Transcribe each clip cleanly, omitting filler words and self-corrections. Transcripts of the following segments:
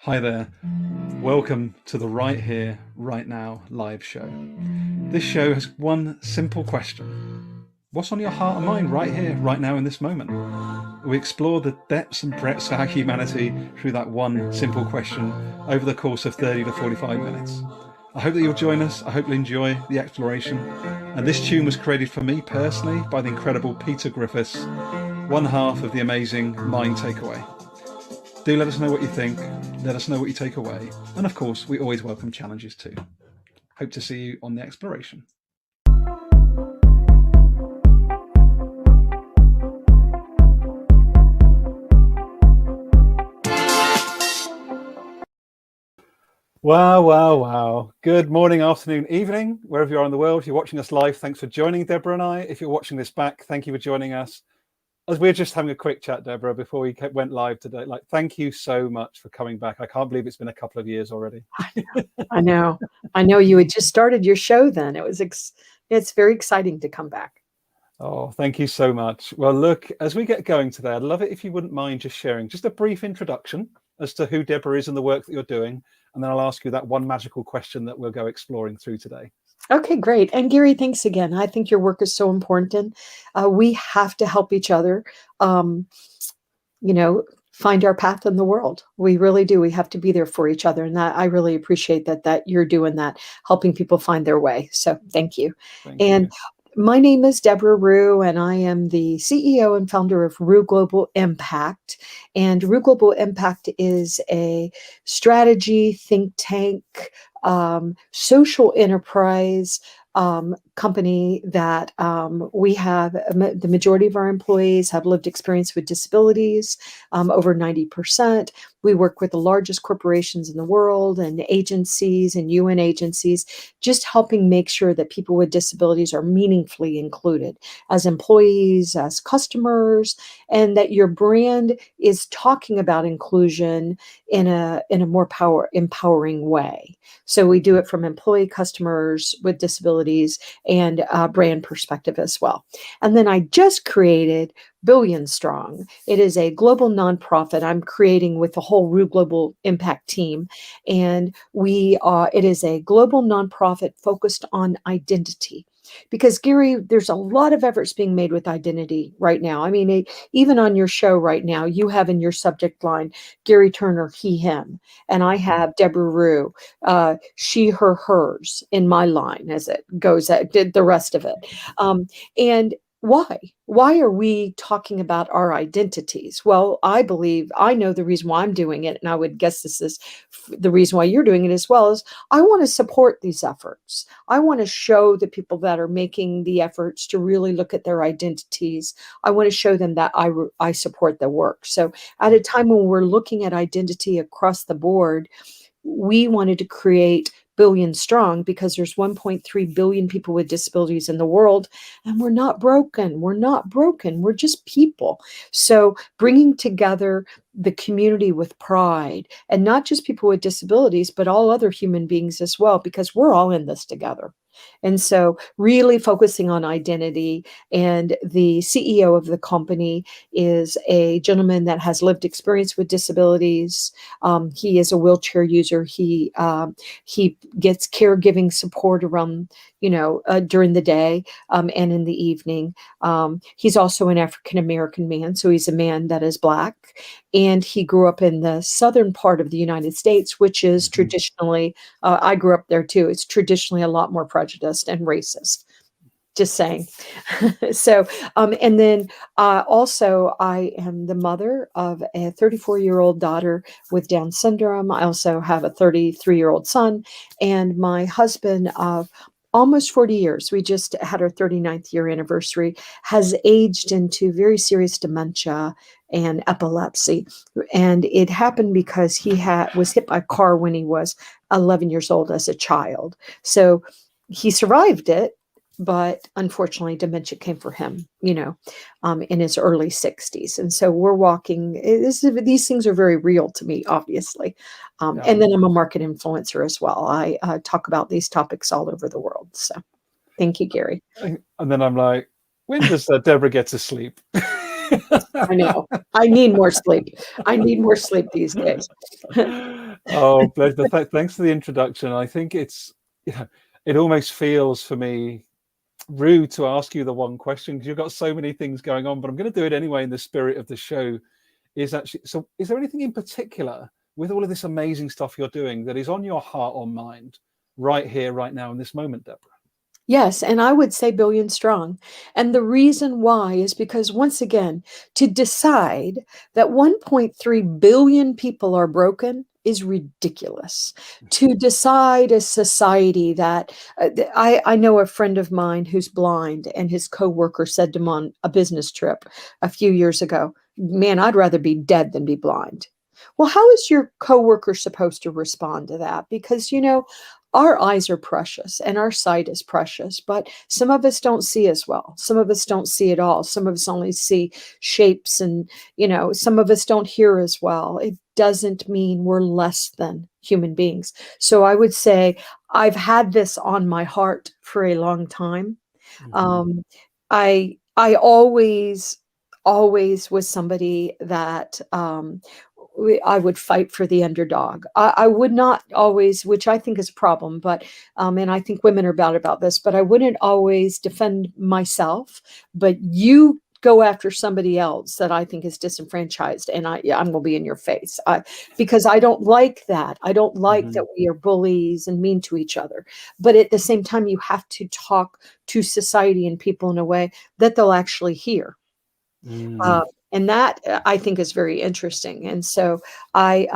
Hi there. Welcome to the Right Here, Right Now live show. This show has one simple question. What's on your heart and mind right here, right now in this moment? We explore the depths and breadths of our humanity through that one simple question over the course of 30 to 45 minutes. I hope that you'll join us. I hope you'll enjoy the exploration. And this tune was created for me personally by the incredible Peter Griffiths, one half of the amazing Mind Takeaway. Do let us know what you think. Let us know what you take away. And of course, we always welcome challenges too. Hope to see you on the exploration. Wow, wow, wow. Good morning, afternoon, evening, wherever you are in the world. If you're watching us live, thanks for joining Deborah and I. If you're watching this back, thank you for joining us. As we were just having a quick chat, Deborah, before we went live today, thank you so much for coming back. I can't believe it's been a couple of years already. I know you had just started your show then. It's very exciting to come back. Oh, thank you so much. Well, look, as we get going today, I'd love it if you wouldn't mind just sharing just a brief introduction as to who Deborah is and the work that you're doing. And then I'll ask you that one magical question that we'll go exploring through today. Okay, great. And Gary, thanks again. I think your work is so important. We have to help each other, find our path in the world. We really do. We have to be there for each other. And that I really appreciate that you're doing that, helping people find their way. So thank you. Thank you. My name is Debra Ruh, and I am the CEO and founder of Ruh Global Impact. And Ruh Global Impact is a strategy, think tank, social enterprise company that we have. The majority of our employees have lived experience with disabilities, over 90%. We work with the largest corporations in the world and agencies and UN agencies, just helping make sure that people with disabilities are meaningfully included as employees, as customers, and that your brand is talking about inclusion in a more empowering way. So we do it from employee, customers with disabilities, and brand perspective as well. And then I just created Billion Strong. It is a global nonprofit I'm creating with the whole Ruh Global Impact team. And it is a global nonprofit focused on identity. Because Gary, there's a lot of efforts being made with identity right now. I mean, even on your show right now, you have in your subject line, Gary Turner, he, him. And I have Debra Ruh, she, her, hers in my line as it goes, did the rest of it. And why are we talking about our identities? Well, I know the reason why I'm doing it, and I would guess this is the reason why you're doing it as well, is I want to support these efforts. I want to show the people that are making the efforts to really look at their identities. I want to show them that I support their work. So at a time when we're looking at identity across the board, we wanted to create Billion Strong because there's 1.3 billion people with disabilities in the world, and we're not broken. We're just people. So bringing together the community with pride, and not just people with disabilities, but all other human beings as well, because we're all in this together. And so really focusing on identity, and the CEO of the company is a gentleman that has lived experience with disabilities. He is a wheelchair user. He gets caregiving support around, during the day and in the evening. He's also an African-American man, so he's a man that is Black. And he grew up in the southern part of the United States, which is traditionally, I grew up there too, it's traditionally a lot more prejudiced and racist. Just saying. So, and then also I am the mother of a 34-year-old daughter with Down syndrome. I also have a 33-year-old son, and my husband of almost 40 years, we just had our 39th year anniversary, has aged into very serious dementia and epilepsy. And it happened because he was hit by a car when he was 11 years old as a child. So he survived it, but unfortunately dementia came for him, in his early 60s. And so we're walking, these things are very real to me, obviously. And then I'm a market influencer as well. I talk about these topics all over the world. So thank you, Gary. And then I'm like, when does Deborah get to sleep? I know. I need more sleep. I need more sleep these days. Oh, but thanks for the introduction. I think it almost feels for me rude to ask you the one question because you've got so many things going on, but I'm going to do it anyway in the spirit of the show. So is there anything in particular with all of this amazing stuff you're doing that is on your heart or mind right here, right now, in this moment, Deborah? Yes, and I would say billion strong. And the reason why is because, once again, to decide that 1.3 billion people are broken is ridiculous. To decide a society that I know a friend of mine who's blind, and his coworker said to him on a business trip a few years ago, "Man, I'd rather be dead than be blind." Well, how is your coworker supposed to respond to that? Because, our eyes are precious and our sight is precious, but some of us don't see as well. Some of us don't see at all. Some of us only see shapes, and, some of us don't hear as well. It doesn't mean we're less than human beings. So I would say I've had this on my heart for a long time. Mm-hmm. Um, I always was somebody that I would fight for the underdog. I would not always, which I think is a problem, but and I think women are bad about this, but I wouldn't always defend myself. But you go after somebody else that I think is disenfranchised, and I'm going to be in your face, because I don't like that. I don't like Mm-hmm. that we are bullies and mean to each other. But at the same time, you have to talk to society and people in a way that they'll actually hear. Mm. Uh, and that, I think, is very interesting. And so I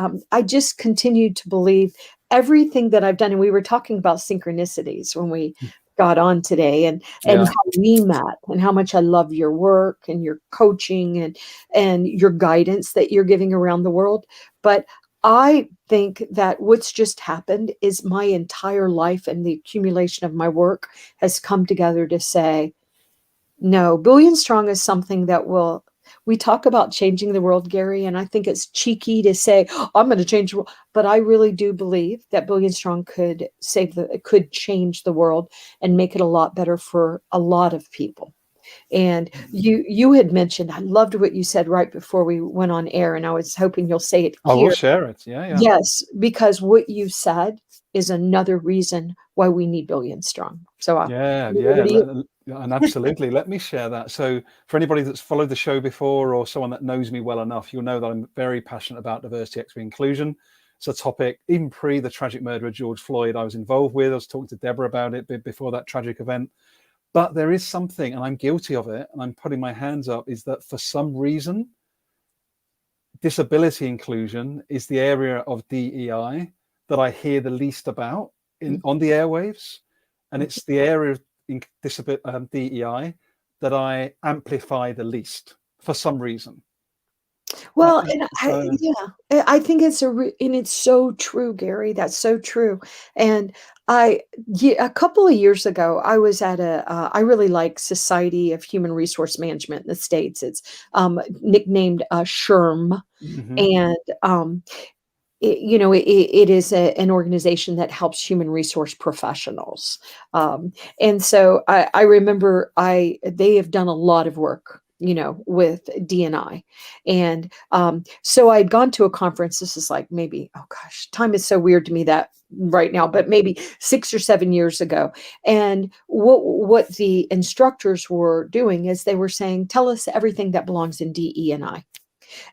just continued to believe everything that I've done. And we were talking about synchronicities when we got on today, and Yeah. how we met, and how much I love your work and your coaching, and your guidance that you're giving around the world. But I think that what's just happened is my entire life and the accumulation of my work has come together to say, no, billion strong is something that will. We talk about changing the world, Gary, and I think it's cheeky to say, "Oh, I'm going to change the world," but I really do believe that billion strong could change the world and make it a lot better for a lot of people. And you had mentioned, I loved what you said right before we went on air, and I was hoping you'll say it I will here. share it. Yeah, yeah. Yes, because what you said is another reason why we need billion strong. So Yeah, over yeah, to you. and absolutely. Let me share that. So, for anybody that's followed the show before or someone that knows me well enough, you'll know that I'm very passionate about diversity, equity, inclusion. It's a topic, even pre the tragic murder of George Floyd, I was involved with. I was talking to Deborah about it before that tragic event. But there is something, and I'm guilty of it, and I'm putting my hands up, is that for some reason, disability inclusion is the area of DEI that I hear the least about on the airwaves, and it's the area of DEI that I amplify the least for some reason. Well, and So, I think and it's so true, Gary. That's so true. And a couple of years ago, I was at I really like Society of Human Resource Management in the States. It's nicknamed SHRM, mhm. and it is an organization that helps human resource professionals. And so I remember they have done a lot of work, with DNI. And so I'd gone to a conference. This is like, maybe, oh gosh, time is so weird to me that right now, but maybe 6 or 7 years ago. And what the instructors were doing is they were saying, tell us everything that belongs in DE&I.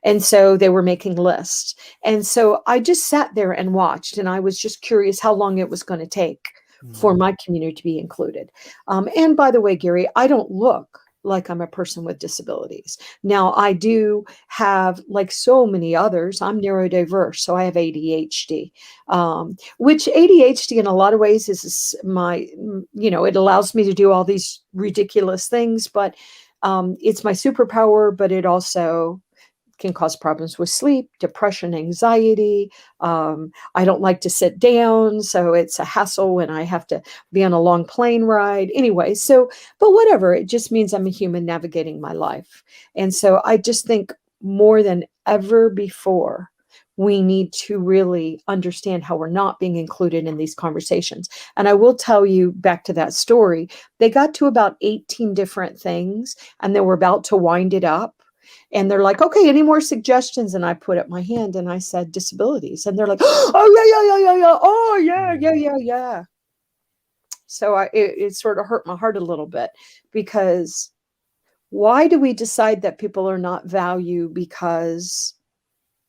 And so they were making lists. And so I just sat there and watched, and I was just curious how long it was going to take for Mm. my community to be included. And by the way, Gary, I don't look like I'm a person with disabilities. Now, I do have, like so many others, I'm neurodiverse, so I have ADHD, which ADHD in a lot of ways is it allows me to do all these ridiculous things, but it's my superpower, but it also can cause problems with sleep, depression, anxiety. I don't like to sit down, so it's a hassle when I have to be on a long plane ride. Anyway, but whatever, it just means I'm a human navigating my life. And so I just think more than ever before, we need to really understand how we're not being included in these conversations. And I will tell you, back to that story, they got to about 18 different things, and they were about to wind it up. And they're like, okay, any more suggestions? And I put up my hand and I said, disabilities. And they're like, oh, yeah. Oh, yeah. So it sort of hurt my heart a little bit, because why do we decide that people are not valued because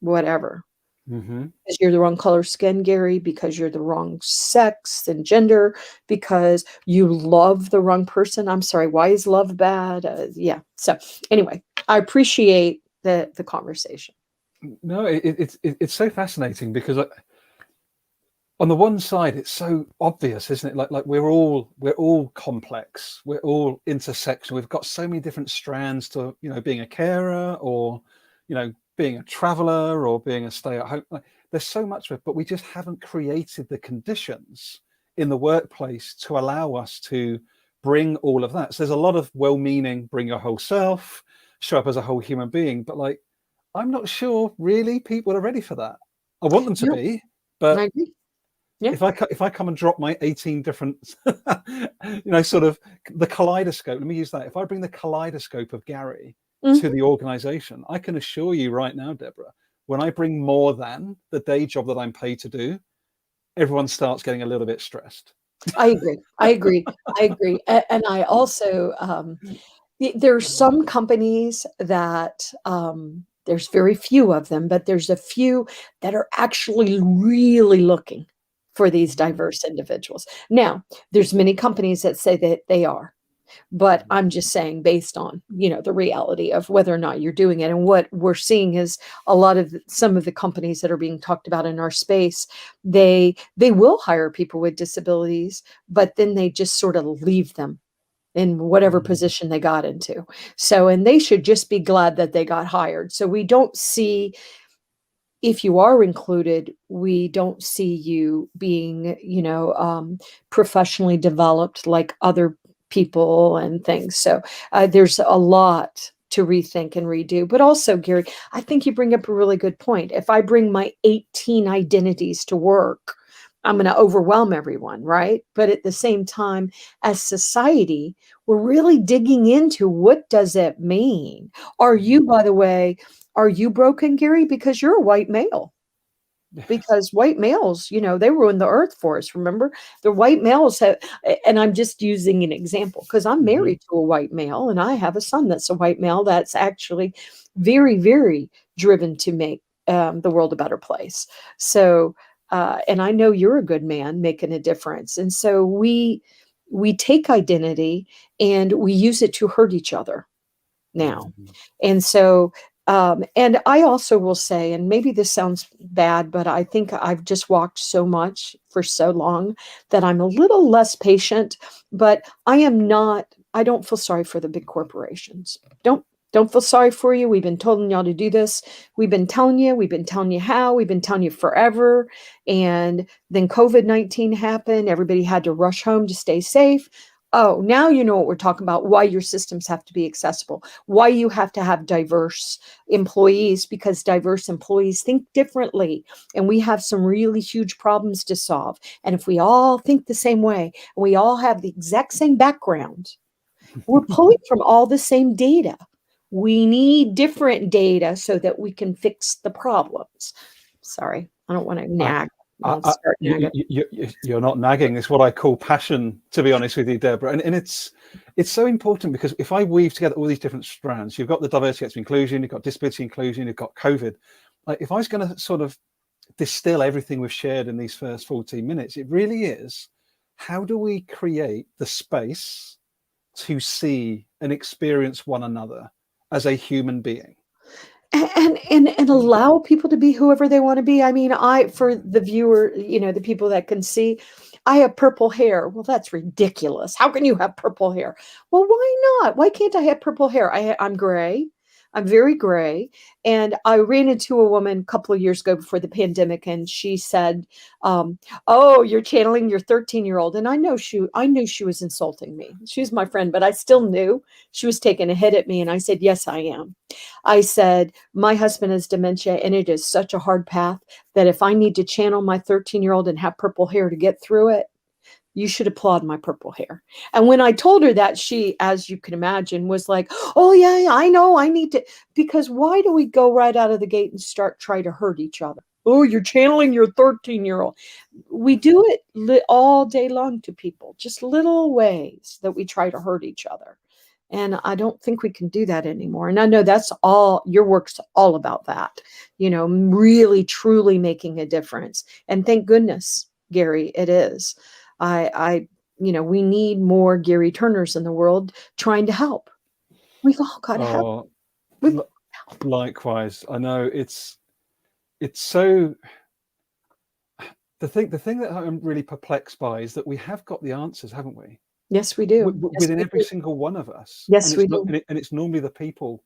whatever? Mm-hmm. Because you're the wrong color skin, Gary, because you're the wrong sex and gender, because you love the wrong person. I'm sorry, why is love bad? Yeah. So anyway, I appreciate the conversation. No, it's so fascinating because on the one side, it's so obvious, isn't it? Like we're all complex, we're all intersectional. We've got so many different strands to, being a carer, or, being a traveler, or being a stay-at-home. Like, there's so much of it, but we just haven't created the conditions in the workplace to allow us to bring all of that. So there's a lot of well-meaning, bring your whole self, show up as a whole human being, but like, I'm not sure really people are ready for that. I want them to Yeah, be, I but agree. Yeah. if I come and drop my 18 different, sort of the kaleidoscope, let me use that. If I bring the kaleidoscope of Gary to the organization, I can assure you right now, Deborah, when I bring more than the day job that I'm paid to do, everyone starts getting a little bit stressed. I agree. And I also, there's some companies that, there's very few of them, but there's a few that are actually really looking for these diverse individuals. Now, there's many companies that say that they are, but I'm just saying, based on, the reality of whether or not you're doing it. And what we're seeing is a lot of some of the companies that are being talked about in our space, they will hire people with disabilities, but then they just sort of leave them in whatever position they got into. So, and they should just be glad that they got hired. So we don't see, if you are included, we don't see you being, professionally developed like other people and things. So there's a lot to rethink and redo. But also, Gary, I think you bring up a really good point. If I bring my 18 identities to work, I'm going to overwhelm everyone, right? But at the same time, as society, we're really digging into, what does it mean? Are you, by the way, are you broken, Gary? Because you're a white male. Because white males, they ruined the earth for us. Remember, the white males have, and I'm just using an example because I'm married to a white male and I have a son that's a white male that's actually very, very driven to make the world a better place. So, and I know you're a good man making a difference. And so we take identity and we use it to hurt each other now. And so, and I also will say, and maybe this sounds bad, but I think I've just walked so much for so long that I'm a little less patient, but I don't feel sorry for the big corporations. Don't feel sorry for you. We've been telling y'all to do this. We've been telling you how, we've been telling you forever. And then COVID-19 happened. Everybody had to rush home to stay safe. Oh, now you know what we're talking about, why your systems have to be accessible, why you have to have diverse employees, because diverse employees think differently. And we have some really huge problems to solve. And if we all think the same way, and we all have the exact same background, we're pulling from all the same data. We need different data so that we can fix the problems. Sorry, I don't want to nag. I'll start nagging. You're not nagging. It's what I call passion, to be honest with you, Deborah. And it's so important, because if I weave together all these different strands, you've got the diversity, equity, inclusion, you've got disability inclusion, you've got COVID. Like, if I was going to sort of distill everything we've shared in these first 14 minutes, it really is, how do we create the space to see and experience one another as a human being? And allow people to be whoever they want to be. I mean, for the viewer, the people that can see, I have purple hair. Well, that's ridiculous. How can you have purple hair? Well, why not? Why can't I have purple hair? I'm gray. I'm very gray. And I ran into a woman a couple of years ago before the pandemic, and she said, "Oh, you're channeling your 13-year-old." And I knew she was insulting me. She was my friend, but I still knew she was taking a hit at me. And I said, "Yes, I am." I said, "My husband has dementia, and it is such a hard path that if I need to channel my 13-year-old and have purple hair to get through it, You should applaud my purple hair. And when I told her that, she, as you can imagine, was like, oh, yeah, I know. I need to. Because why do we go right out of the gate and start trying to hurt each other? Oh, you're channeling your 13-year-old. We do it all day long to people, just little ways that we try to hurt each other. And I don't think we can do that anymore. And I know that's all your work's all about that, really truly making a difference. And thank goodness, Gary, it is. We need more Gary Turners in the world trying to help. We've all got to help. Likewise. I know it's so. The thing that I'm really perplexed by is that we have got the answers, haven't we? Yes, we do. Within every single one of us. Yes, we do. And it's normally the people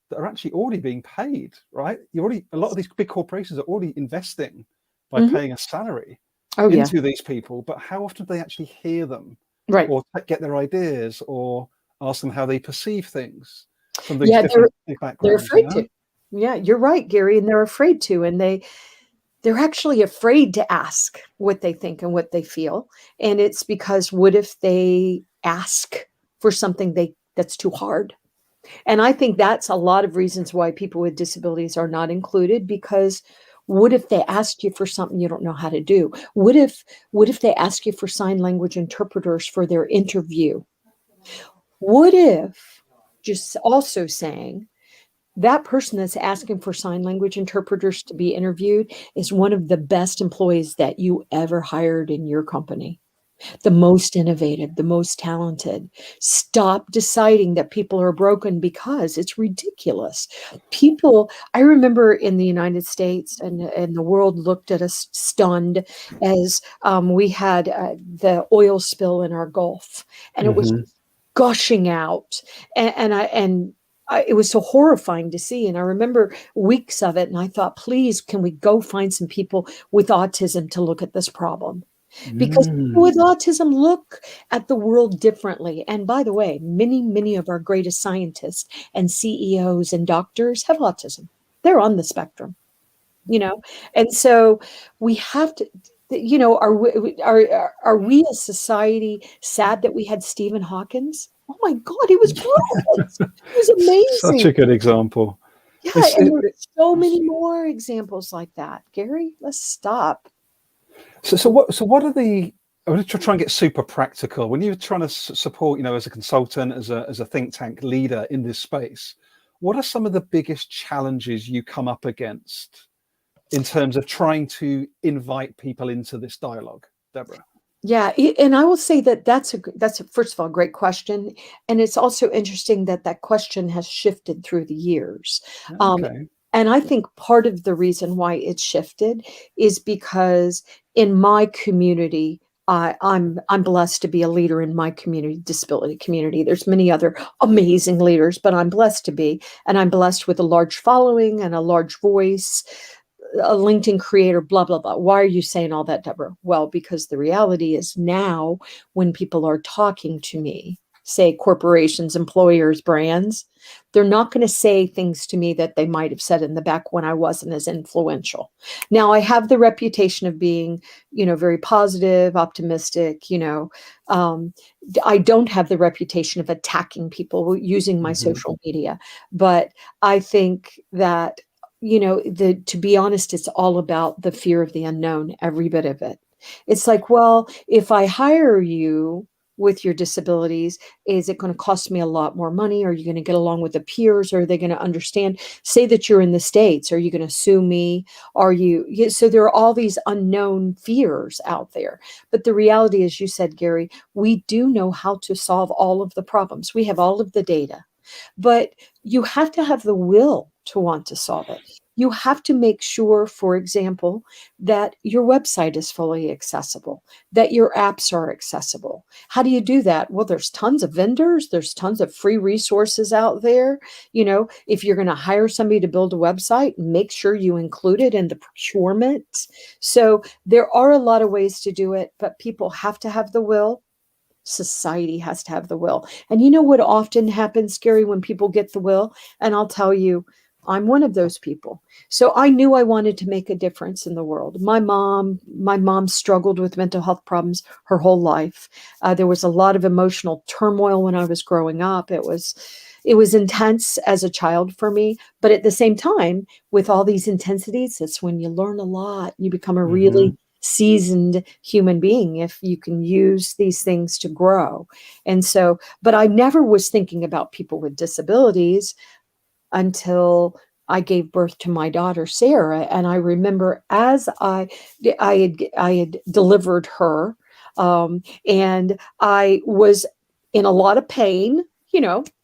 that are actually already being paid, right? A lot of these big corporations are already investing by paying a salary into these people. But how often do they actually hear them, right, or get their ideas, or ask them how they perceive things from these different backgrounds? They're afraid to. Yeah, you're right, Gary, and they're afraid to, and they're actually afraid to ask what they think and what they feel. And it's because what if they ask for something that's too hard? And I think that's a lot of reasons why people with disabilities are not included, because what if they ask you for something you don't know how to do? What if they ask you for sign language interpreters for their interview? What if, just also saying, that person that's asking for sign language interpreters to be interviewed is one of the best employees that you ever hired in your company, the most innovative, the most talented. Stop deciding that people are broken, because it's ridiculous. I remember in the United States and the world looked at us stunned as we had the oil spill in our Gulf, and it was gushing out. It was so horrifying to see. And I remember weeks of it. And I thought, please, can we go find some people with autism to look at this problem? Because people with autism look at the world differently. And by the way, many, many of our greatest scientists and CEOs and doctors have autism. They're on the spectrum, And so we have to, are we as society sad that we had Stephen Hawkins? Oh my God, he was brilliant. He was amazing. Such a good example. Yeah, and there are so many more examples like that. Gary, let's stop. So what are the? I'm going to try and get super practical. When you're trying to support, as a consultant, as a think tank leader in this space, what are some of the biggest challenges you come up against in terms of trying to invite people into this dialogue, Deborah? Yeah, and I will say that's first of all, a great question, and it's also interesting that question has shifted through the years. Okay. And I think part of the reason why it's shifted is because in my community, I'm blessed to be a leader in my community, disability community. There's many other amazing leaders, but I'm blessed to be, and I'm blessed with a large following and a large voice, a LinkedIn creator, blah, blah, blah. Why are you saying all that, Deborah? Well, because the reality is now when people are talking to me, say corporations, employers, brands, they're not going to say things to me that they might have said in the back when I wasn't as influential. Now I have the reputation of being, very positive, optimistic, I don't have the reputation of attacking people using my social media, but I think that to be honest, it's all about the fear of the unknown, every bit of it. It's like, well, if I hire you with your disabilities, is it going to cost me a lot more money? Are you going to get along with the peers? Are they going to understand? Say that you're in the States. Are you going to sue me? So there are all these unknown fears out there. But the reality is, you said, Gary, we do know how to solve all of the problems. We have all of the data, but you have to have the will to want to solve it. You have to make sure, for example, that your website is fully accessible, that your apps are accessible. How do you do that? Well, there's tons of vendors. There's tons of free resources out there. If you're going to hire somebody to build a website, make sure you include it in the procurement. So there are a lot of ways to do it, but people have to have the will. Society has to have the will. And you know what often happens, Gary, when people get the will? And I'll tell you, I'm one of those people. So I knew I wanted to make a difference in the world. My mom struggled with mental health problems her whole life. There was a lot of emotional turmoil when I was growing up. It was intense as a child for me, but at the same time, with all these intensities, that's when you learn a lot. You become a Hmm. really seasoned human being if you can use these things to grow. And so, but I never was thinking about people with disabilities until I gave birth to my daughter Sarah. And I remember as I had delivered her, and I was in a lot of pain,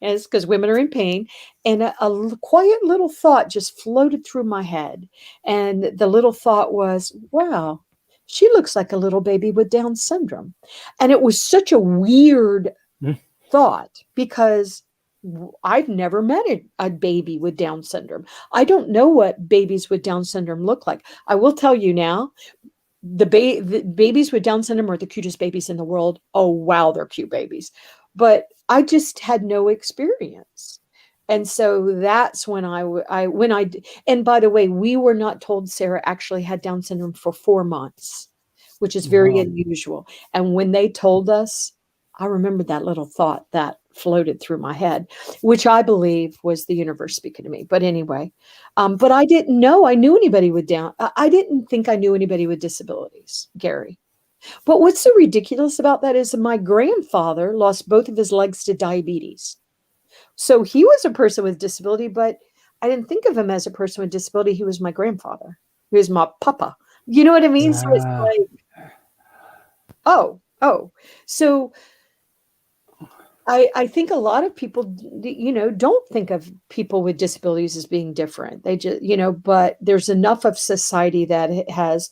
as because women are in pain, and a quiet little thought just floated through my head, and the little thought was, "Wow, she looks like a little baby with Down syndrome," and it was such a weird thought because I've never met a baby with Down syndrome. I don't know what babies with Down syndrome look like. I will tell you now, the babies with Down syndrome are the cutest babies in the world. Oh wow, they're cute babies. But I just had no experience. And so that's when and by the way, we were not told Sarah actually had Down syndrome for 4 months, which is very Wow. unusual. And when they told us, I remember that little thought that floated through my head, which I believe was the universe speaking to me. But anyway, but I didn't know I knew anybody with Down. I didn't think I knew anybody with disabilities, Gary. But what's so ridiculous about that is my grandfather lost both of his legs to diabetes. So he was a person with disability, but I didn't think of him as a person with disability. He was my grandfather. He was my papa. You know what I mean? So it's Ah. like, oh, oh. So I think a lot of people, don't think of people with disabilities as being different. They just, but there's enough of society that it has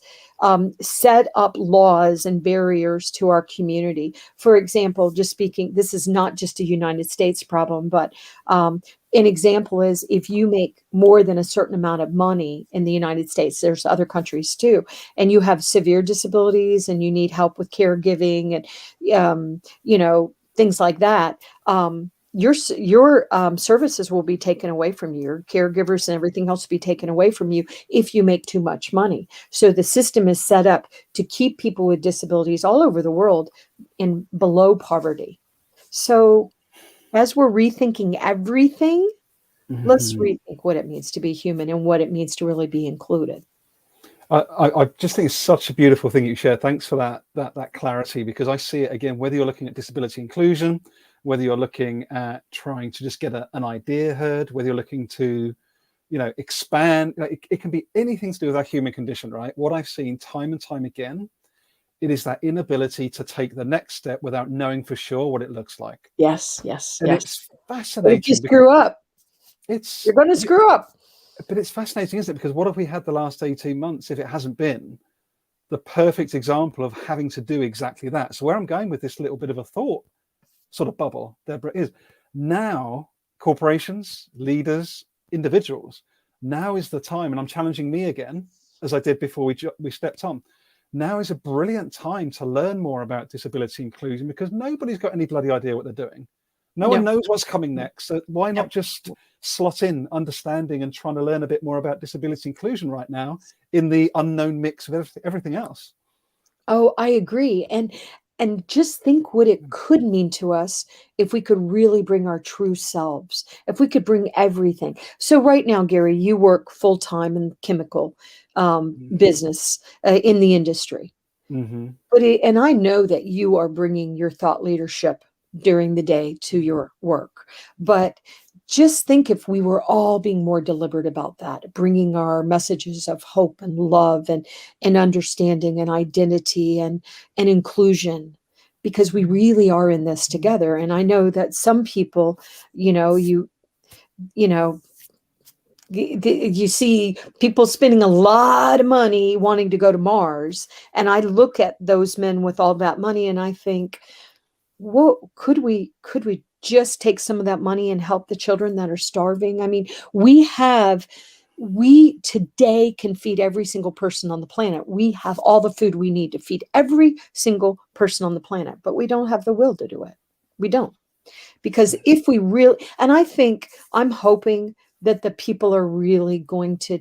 set up laws and barriers to our community. For example, just speaking, this is not just a United States problem, but an example is if you make more than a certain amount of money in the United States, there's other countries too, and you have severe disabilities and you need help with caregiving and, things like that, your services will be taken away from you. Your caregivers and everything else will be taken away from you if you make too much money. So the system is set up to keep people with disabilities all over the world in below poverty. So as we're rethinking everything, let's Mhm. rethink what it means to be human and what it means to really be included. I just think it's such a beautiful thing you shared. Thanks for that clarity, because I see it again, whether you're looking at disability inclusion, whether you're looking at trying to just get an idea heard, whether you're looking to, expand, it can be anything to do with our human condition, right? What I've seen time and time again, it is that inability to take the next step without knowing for sure what it looks like. Yes, yes, And yes. it's But if you fascinating because screw up, it's, you're going to screw up. but it's fascinating, isn't it? Because what have we had the last 18 months if it hasn't been the perfect example of having to do exactly that? So where I'm going with this little bit of a thought sort of bubble, Deborah, is now corporations, leaders, individuals, now is the time, and I'm challenging me again, as I did before we stepped on. Now is a brilliant time to learn more about disability inclusion, because nobody's got any bloody idea what they're doing. No one No, knows what's coming next. So why no. not just slot in understanding and trying to learn a bit more about disability inclusion right now in the unknown mix of everything else? Oh, I agree. And just think what it could mean to us if we could really bring our true selves, if we could bring everything. So right now, Gary, you work full time in chemical business in the industry. Mm-hmm. And I know that you are bringing your thought leadership during the day to your work. But just think if we were all being more deliberate about that, bringing our messages of hope and love and understanding and identity and inclusion, because we really are in this together. And I know that some people, you know, you know, you see people spending a lot of money wanting to go to Mars. And I look at those men with all that money and I think, what could we just take some of that money and help the children that are starving? I mean, we today can feed every single person on the planet. We have all the food we need to feed every single person on the planet, but we don't have the will to do it. We don't. Because if we really, and I'm hoping that the people are really going to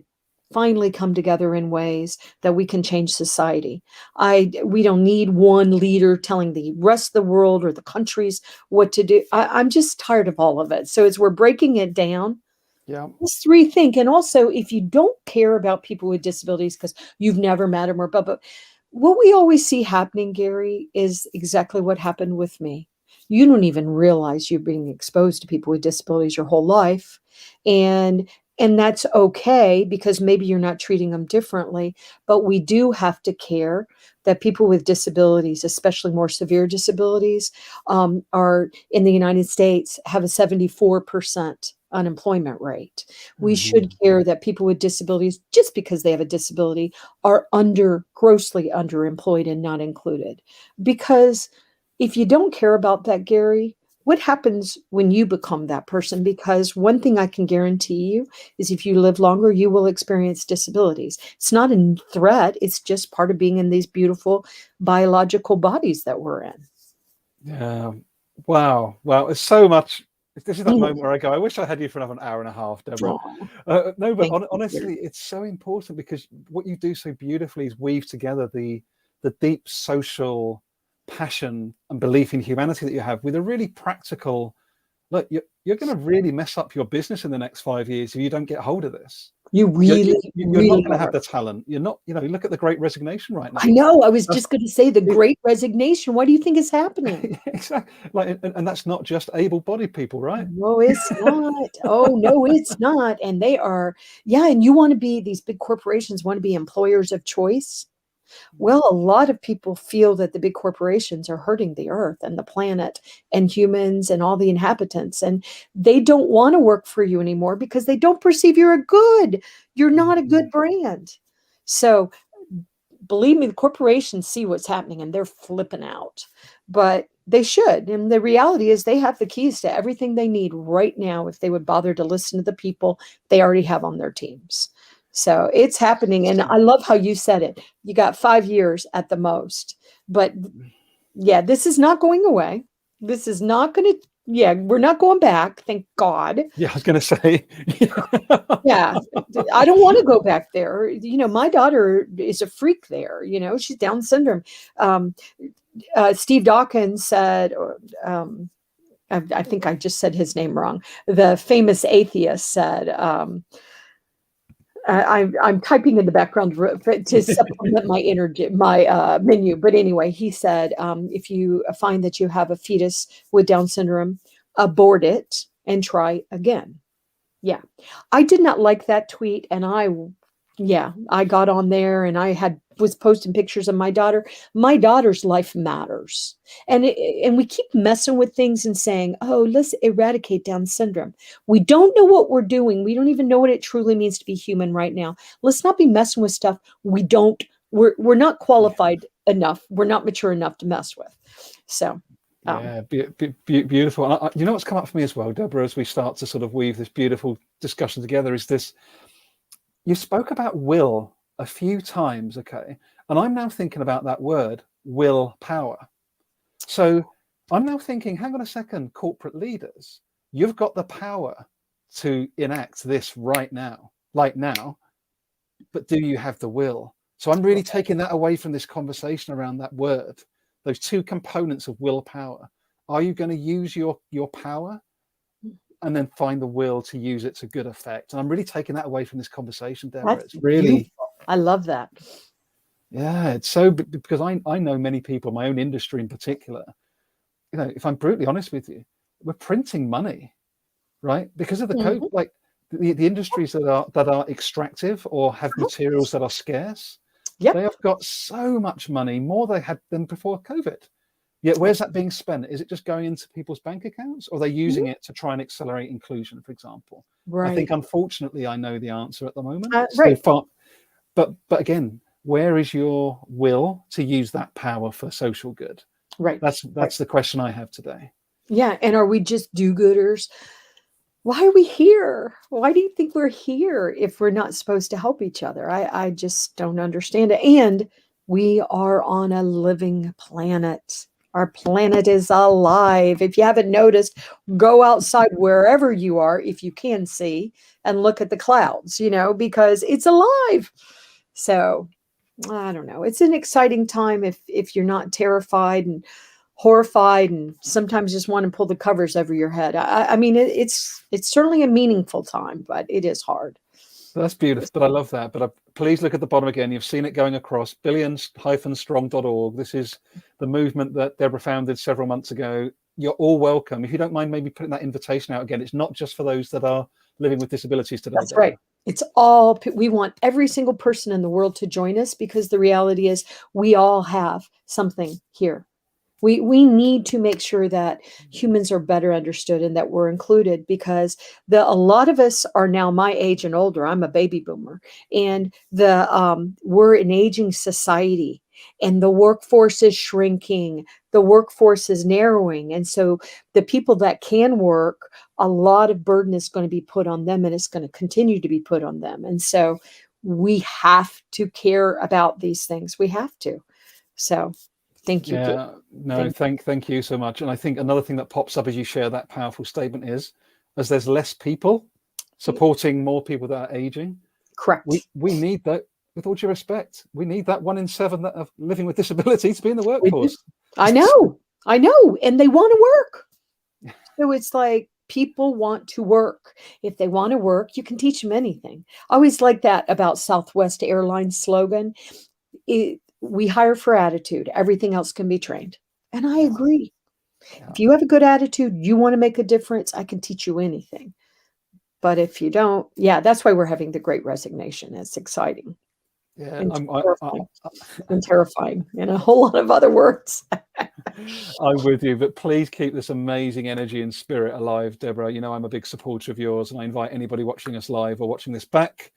finally come together in ways that we can change society. We don't need one leader telling the rest of the world or the countries what to do. I'm just tired of all of it. So as we're breaking it down, Yeah. let's rethink. And also, if you don't care about people with disabilities because you've never met them or but what we always see happening, Gary, is exactly what happened with me. You don't even realize you're being exposed to people with disabilities your whole life. And that's okay because maybe you're not treating them differently, but we do have to care that people with disabilities, especially more severe disabilities, are in the United States have a 74% unemployment rate. We should Mhm. care that people with disabilities, just because they have a disability, are grossly underemployed and not included. Because if you don't care about that, Gary, what happens when you become that person? Because one thing I can guarantee you is if you live longer, you will experience disabilities. It's not a threat, it's just part of being in these beautiful biological bodies that we're in. Yeah. Wow. Wow. It's so much. This is that Mhm. moment where I go, I wish I had you for another hour and a half, Deborah. Aw, No, but thank you, Gary. honestly, it's so important because what you do so beautifully is weave together the deep social passion and belief in humanity that you have with a really practical. Look, you're going to really mess up your business in the next 5 years if you don't get hold of this. You really, You're not really going to have are. the talent. You're not. Look at the Great Resignation right I now. know. I was That's just going to say the it, great resignation. What do you think is happening? exactly. Like, and that's not just able-bodied people, right? No, it's not. Oh, no, it's not. And they are, yeah. And you want to be, these big corporations want to be employers of choice. Well, a lot of people feel that the big corporations are hurting the earth and the planet and humans and all the inhabitants. And they don't want to work for you anymore because they don't perceive you're not a good Mhm. brand. So believe me, the corporations see what's happening and they're flipping out, but they should. And the reality is they have the keys to everything they need right now if they would bother to listen to the people they already have on their teams. So it's happening. And So, I love how you said it. You got 5 years at the most. But yeah, this is not going away. This is not going to, yeah, we're not going back. Thank God. yeah, I was going to say. Yeah, I don't want to go back there. My daughter is a freak there. She's Down syndrome. Um, Steve Dawkins said, I think I just said his name wrong. The famous atheist said, I'm typing in the background to supplement my energy, my menu. But anyway, he said, if you find that you have a fetus with Down syndrome, abort it and try again. Yeah. I did not like that tweet, and I got on there and was posting pictures of my daughter. My daughter's life matters. And we keep messing with things and saying, "Oh, let's eradicate Down syndrome." We don't know what we're doing. We don't even know what it truly means to be human right now. Let's not be messing with stuff we're not Yeah, qualified enough. We're not mature enough to mess with. So, um, yeah, beautiful. And you know what's come up for me as well, Deborah, as we start to sort of weave this beautiful discussion together is this. You spoke about will a few times, okay? And I'm now thinking about that word, willpower. So I'm now thinking, hang on a second, corporate leaders, you've got the power to enact this right now, like now, but do you have the will? So I'm really taking that away from this conversation around that word, those two components of willpower. Are you going to use your power and then find the will to use it to good effect? And I'm really taking that away from this conversation, Deborah. that's It's really, beautiful. I love that. yeah, it's so because I know many people, my own industry in particular, if I'm brutally honest with you, we're printing money, right? Because of the code, Mhm. like the industries that are extractive or have materials that are scarce, they Yep. have got so much money, more they had than before COVID. Yet where's that being spent? Is it just going into people's bank accounts, or are they using Mhm. it to try and accelerate inclusion, for example? I think Right. unfortunately I know the answer at the moment. So Right. far, but again, where is your will to use that power for social good? Right. Right. That's the question I have today. Yeah. And are we just do-gooders? Why are we here? Why do you think we're here if we're not supposed to help each other? I just don't understand it. And we are on a living planet. Our planet is alive. If you haven't noticed, go outside wherever you are, if you can see, and look at the clouds, because it's alive. So I don't know. It's an exciting time if you're not terrified and horrified and sometimes just want to pull the covers over your head. I mean, it's certainly a meaningful time, but it is hard. That's beautiful. But I love that. But please look at the bottom again. You've seen it going across billions-strong.org. This is the movement that Debra founded several months ago. You're all welcome. If you don't mind maybe putting that invitation out again, it's not just for those that are living with disabilities today. That's right. It's all, we want every single person in the world to join us, because the reality is we all have something here. We need to make sure that humans are better understood and that we're included, because a lot of us are now my age and older. I'm a baby boomer, and we're an aging society, and the workforce is shrinking. The workforce is narrowing. And so the people that can work, a lot of burden is going to be put on them, and it's going to continue to be put on them. And so we have to care about these things. We have to. So thank you. Yeah, no, thank you so much. And I think another thing that pops up as you share that powerful statement is, as there's less people supporting more people that are aging. Correct. We need that, with all due respect. We need that 1 in 7 that are living with disability to be in the workforce. I know. And they want to work. So it's like, people want to work. If they want to work, you can teach them anything. I always like that about Southwest Airlines slogan. We hire for attitude. Everything else can be trained. And I agree. Yeah. If you have a good attitude, you want to make a difference, I can teach you anything. But if you don't, that's why we're having the Great Resignation. It's exciting. Yeah, and terrifying, and a whole lot of other words. I'm with you, but please keep this amazing energy and spirit alive, Debra. I'm a big supporter of yours, and I invite anybody watching us live or watching this back,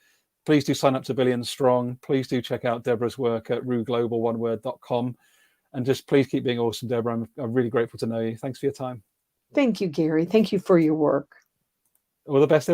please do sign up to Billions Strong. Please do check out Debra's work at ruhglobal1word.com, and just please keep being awesome, Debra. I'm really grateful to know you. Thanks for your time. Thank you, Gary. Thank you for your work. All the best.